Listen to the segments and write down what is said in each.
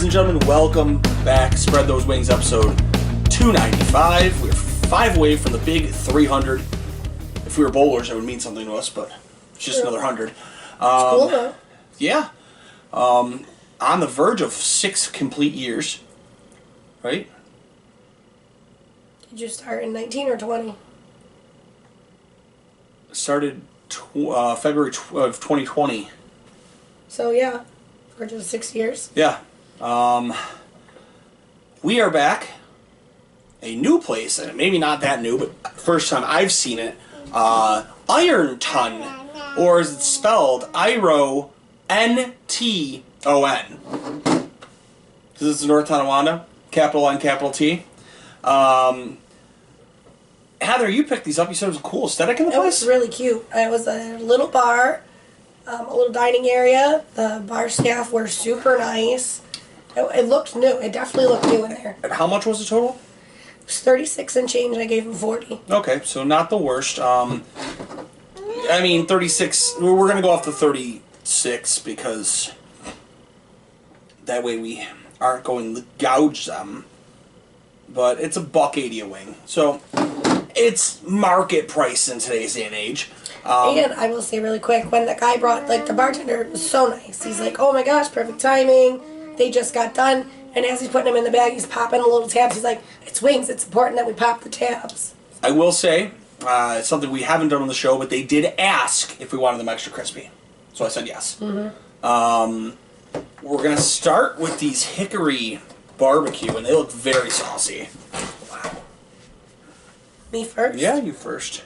and gentlemen, welcome back. Spread Those Wings, episode 295. We're 5 away from the big 300. If we were bowlers, that would mean something to us, but it's just another 100. Cool, though. Yeah. On the verge of 6 complete years. Right? Did you start in 19 or 20? Started February of 2020. So, yeah. Verge of 6 years. Yeah. We are back. A new place, and maybe not that new, but first time I've seen it. IroNTon, or is it spelled IroNTon? This is North Tonawanda, capital N, capital T. Heather, you picked these up. You said it was a cool aesthetic in the place? It was really cute. It was a little bar, a little dining area. The bar staff were super nice. It looked new. It definitely looked new in there. And how much was the total? It was 36 and change, and I gave him 40. Okay, so not the worst. I mean, 36, we're going to go off to 36 because that way we aren't going to gouge them. But it's $1.80 a wing. So it's market price in today's day and age. And I will say really quick, when the guy brought, the bartender was so nice. He's like, oh my gosh, perfect timing. They just got done. And as he's putting them in the bag, he's popping the little tabs. He's like, it's wings. It's important that we pop the tabs. I will say, it's something we haven't done on the show, but they did ask if we wanted them extra crispy. So I said yes. Mm-hmm. We're going to start with these Hickory barbecue, and they look very saucy. Wow. Me first? Yeah, you first.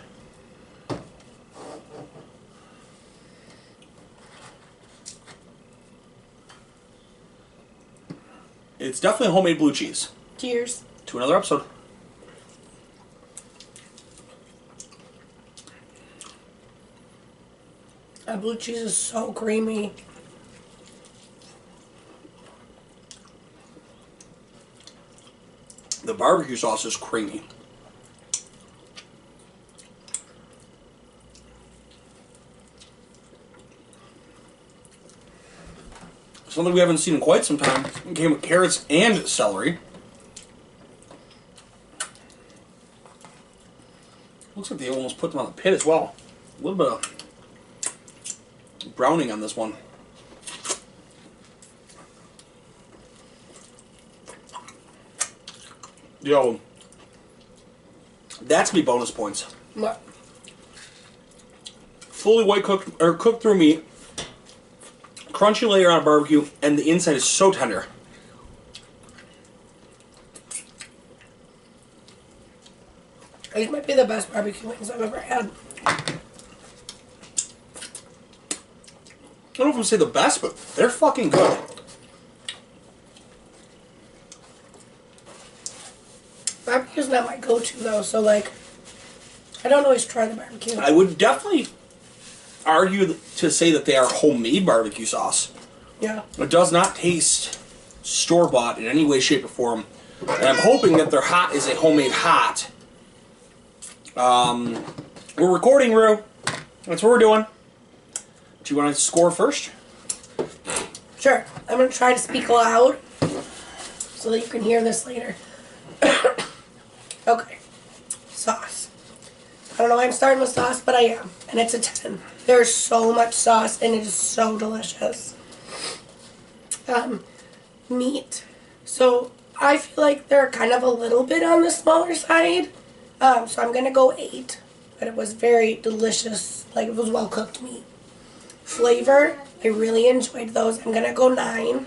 It's definitely homemade blue cheese. Cheers. To another episode. That blue cheese is so creamy. The barbecue sauce is creamy. Something we haven't seen in quite some time. It came with carrots and celery. Looks like they almost put them on the pit as well. A little bit of browning on this one. Yo, that's gonna be bonus points. What? Fully white cooked or cooked through meat, crunchy layer on a barbecue, and the inside is so tender. These might be the best barbecue wings I've ever had. I don't know if I'm gonna say the best, but they're fucking good. Barbecue's not my go-to though, so I don't always try the barbecue. I would definitely argue to say that they are homemade barbecue sauce. Yeah. It does not taste store-bought in any way, shape, or form. And I'm hoping that their hot is a homemade hot. We're recording, Rue. That's what we're doing. Do you want to score first? Sure. I'm going to try to speak loud so that you can hear this later. Okay. Sauce. I don't know why I'm starting with sauce, but I am. And it's a 10. There's so much sauce, and it is so delicious. Meat. So, I feel like they're kind of a little bit on the smaller side. So I'm going to go 8. But it was very delicious. It was well-cooked meat. Flavor. I really enjoyed those. I'm going to go 9.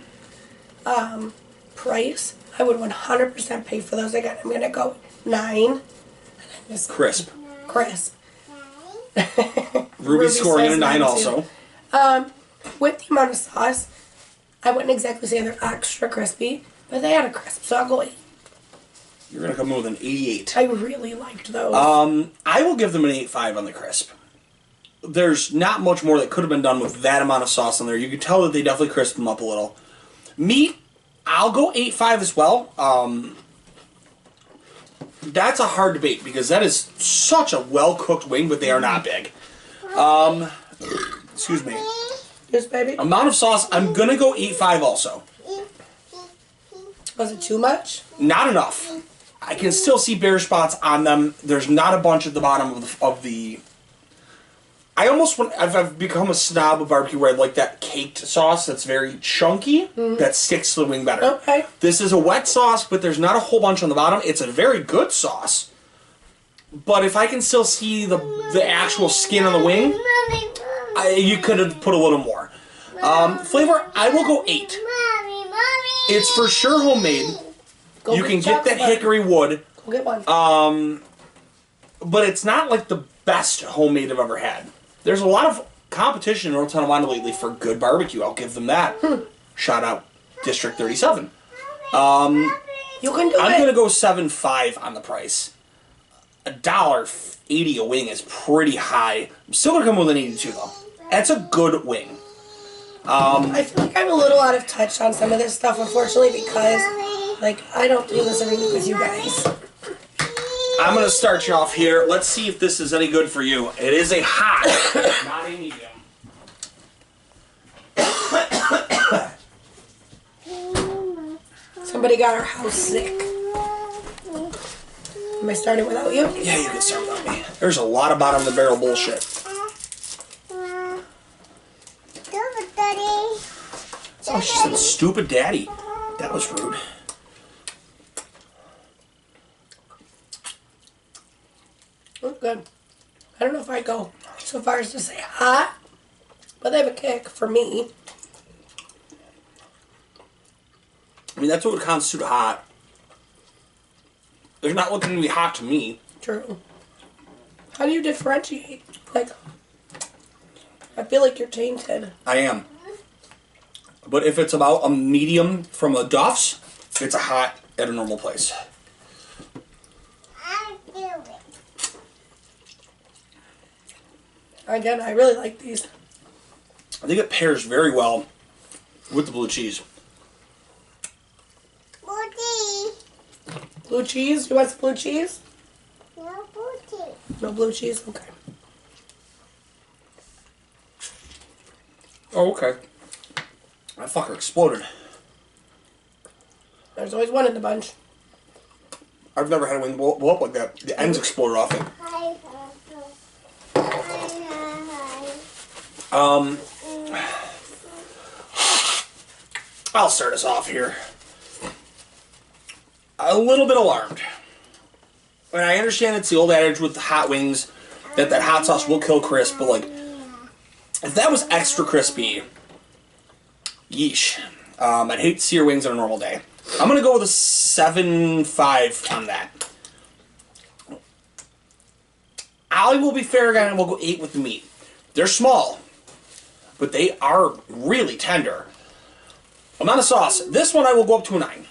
Price. I would 100% pay for those again. I'm going to go 9. Crisp. Crisp. Ruby's scoring at a 9 also. With the amount of sauce, I wouldn't exactly say they're extra crispy, but they had a crisp, so I'll go 8. You're going to come in with an 88. I really liked those. I will give them an 8.5 on the crisp. There's not much more that could have been done with that amount of sauce on there. You can tell that they definitely crisped them up a little. Meat, I'll go 8.5 as well. That's a hard debate because that is such a well-cooked wing, but they are not big. Excuse me. Yes, baby. Amount of sauce, I'm going to go 8.5 also. Was it too much? Not enough. I can still see bare spots on them. There's not a bunch at the bottom of the I almost want. I've become a snob of barbecue where I like that caked sauce that's very chunky that sticks to the wing better. Okay. This is a wet sauce, but there's not a whole bunch on the bottom. It's a very good sauce, but if I can still see the actual skin on the wing, you could have put a little more. Flavor, I will go 8. It's for sure homemade. You can get that hickory wood. Go get one. But it's not like the best homemade I've ever had. There's a lot of competition in North Tonawanda lately for good barbecue. I'll give them that. Shout out District 37. You can do it. I'm going to go 7.5 on the price. $1.80 a wing is pretty high. I'm still going to come with an 82 though. That's a good wing. I feel like I'm a little out of touch on some of this stuff, unfortunately, because like I don't do this every week with you guys. I'm going to start you off here. Let's see if this is any good for you. It is a hot, not a medium. Somebody got our house sick. Am I starting without you? Yeah, you can start without me. There's a lot of bottom of the barrel bullshit. Oh, she said stupid daddy. That was rude. Oh, good. I don't know if I'd go so far as to say hot, but they have a kick for me. I mean, that's what would constitute hot. They're not looking to be hot to me. True. How do you differentiate? Like, I feel like you're tainted. I am. But if it's about a medium from a Duff's, it's a hot at a normal place. Again, I really like these. I think it pairs very well with the blue cheese. Blue cheese? You want some blue cheese? No blue cheese. No blue cheese? Okay. Oh, okay. That fucker exploded. There's always one in the bunch. I've never had a wing blow up like that. The ends exploded off it. I'll start us off here. A little bit alarmed. And I understand it's the old adage with the hot wings that hot sauce will kill crisp, but like, if that was extra crispy, yeesh. I'd hate to see your wings on a normal day. I'm gonna go with a 7.5 on that. I will be fair again and we'll go 8 with the meat. They're small, but they are really tender. Amount of sauce. This one I will go up to a 9.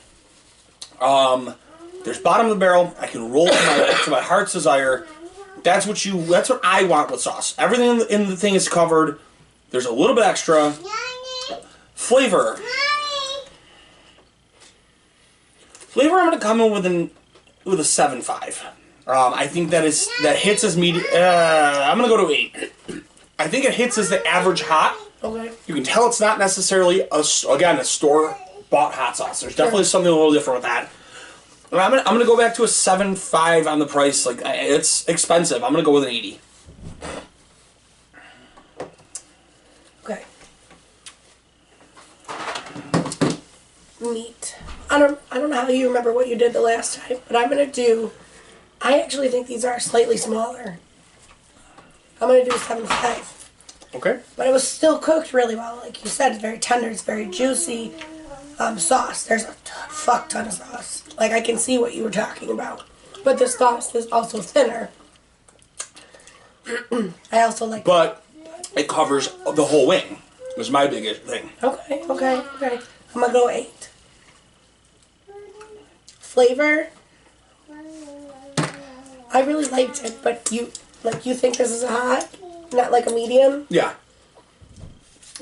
There's bottom of the barrel. I can roll to my heart's desire. That's what I want with sauce. Everything in the thing is covered. There's a little bit extra. Flavor. Flavor, I'm going to come in with a 7.5. I think that hits as medium. I'm going to go to 8. I think it hits as the average hot. Okay. You can tell it's not necessarily, a store-bought hot sauce. There's definitely something a little different with that. And I'm gonna go back to a 7.5 on the price. Like, it's expensive. I'm gonna go with an 80. Okay. Meat. I don't know how you remember what you did the last time, but I actually think these are slightly smaller. I'm gonna do a 7.5. Okay. But it was still cooked really well. Like you said, it's very tender, it's very juicy. Sauce. There's a fuck ton of sauce. Like, I can see what you were talking about. But the sauce is also thinner. I also like... But it covers the whole wing, was my biggest thing. Okay. I'm gonna go 8. Flavor? I really liked it, but you think this is a hot? Not like a medium? Yeah.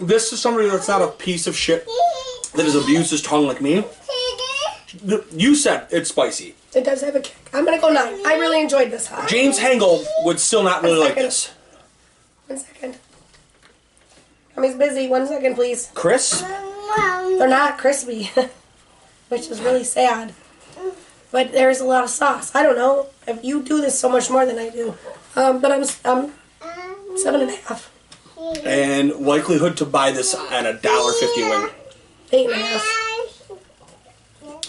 This is somebody that's not a piece of shit that has abused his tongue like me. You said it's spicy. It does have a kick. I'm gonna go 9. I really enjoyed this hot. James Hengel would still not really like this. 1 second. Mommy's busy. 1 second, please. Chris? They're not crispy. which is really sad. But there's a lot of sauce. I don't know if you do this so much more than I do. But I'm 7.5. And likelihood to buy this at $1.50 wing. 8.5.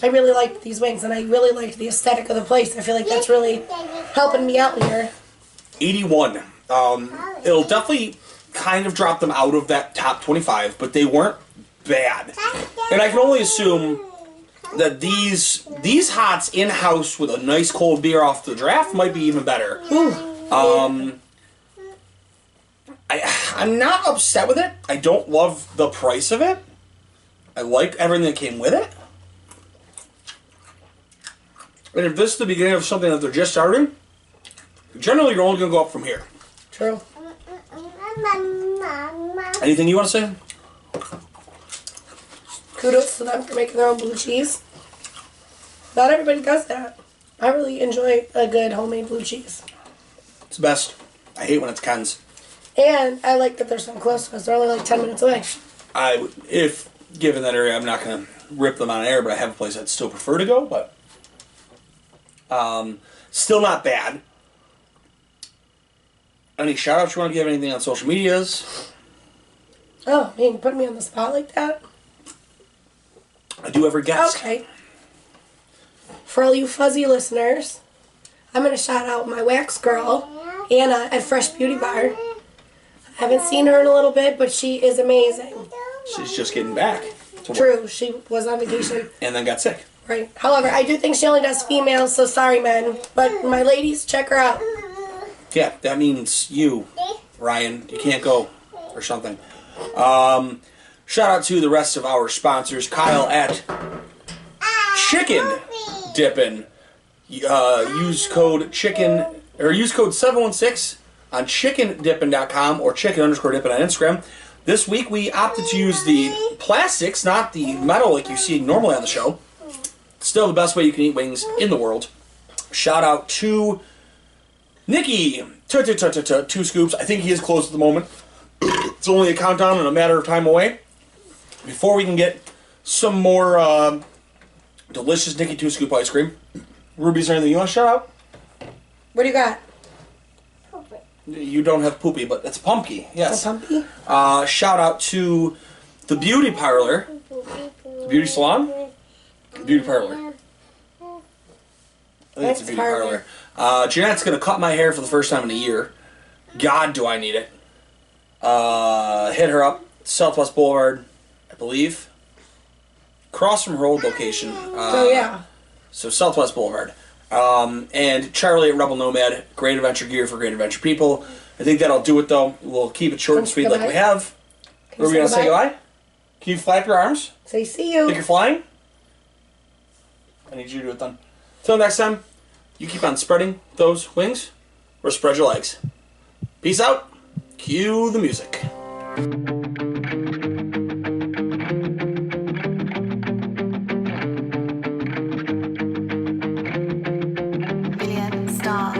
I really liked these wings, and I really liked the aesthetic of the place. I feel like that's really helping me out here. 81. It'll definitely kind of drop them out of that top 25, but they weren't bad. And I can only assume that these hots in-house with a nice cold beer off the draft might be even better. I'm not upset with it. I don't love the price of it. I like everything that came with it. And if this is the beginning of something that they're just starting, generally you're only going to go up from here. True. Anything you want to say? Kudos to them for making their own blue cheese. Not everybody does that. I really enjoy a good homemade blue cheese. It's the best. I hate when it's cans. And I like that they're so close to us. They're only like 10 minutes away. If given that area, I'm not going to rip them on air, but I have a place I'd still prefer to go, but still not bad. Any shout-outs you want to give? Anything on social medias? Oh, man, you put me on the spot like that? I do every guest. Okay. For all you fuzzy listeners, I'm going to shout out my wax girl, Anna, at Fresh Beauty Bar. I haven't seen her in a little bit, but she is amazing. She's just getting back to work. True, she was on vacation. And then got sick. Right. However, I do think she only does females, so sorry, men. But my ladies, check her out. Yeah, that means you, Ryan. You can't go or something. Shout out to the rest of our sponsors. Kyle at Chicken Dippin'. Use code 716 on chickendippin.com or chicken_dippin' on Instagram. This week we opted to use the plastics, not the metal like you see normally on the show. Still the best way you can eat wings in the world. Shout out to Nikki. 2 scoops. I think he is closed at the moment. It's only a countdown and a matter of time away before we can get some more delicious Nikki 2 scoop ice cream. Ruby, is there anything you want to shout out? What do you got? You don't have poopy, but it's pumpkin. Yes. A pumpy? Shout out to the beauty parlor. The beauty salon? The beauty parlor. I think it's a beauty parlor. Jeanette's going to cut my hair for the first time in a year. God, do I need it. Hit her up. Southwest Boulevard, I believe. Across from her old location. Oh, yeah. So Southwest Boulevard. And Charlie at Rebel Nomad. Great adventure gear for great adventure people. I think that'll do it, though. We'll keep it short and sweet like we have. Are we going to say goodbye? Can you flap your arms? Say see you. Think you're flying? I need you to do it then. Till next time, you keep on spreading those wings or spread your legs. Peace out. Cue the music. Billion star.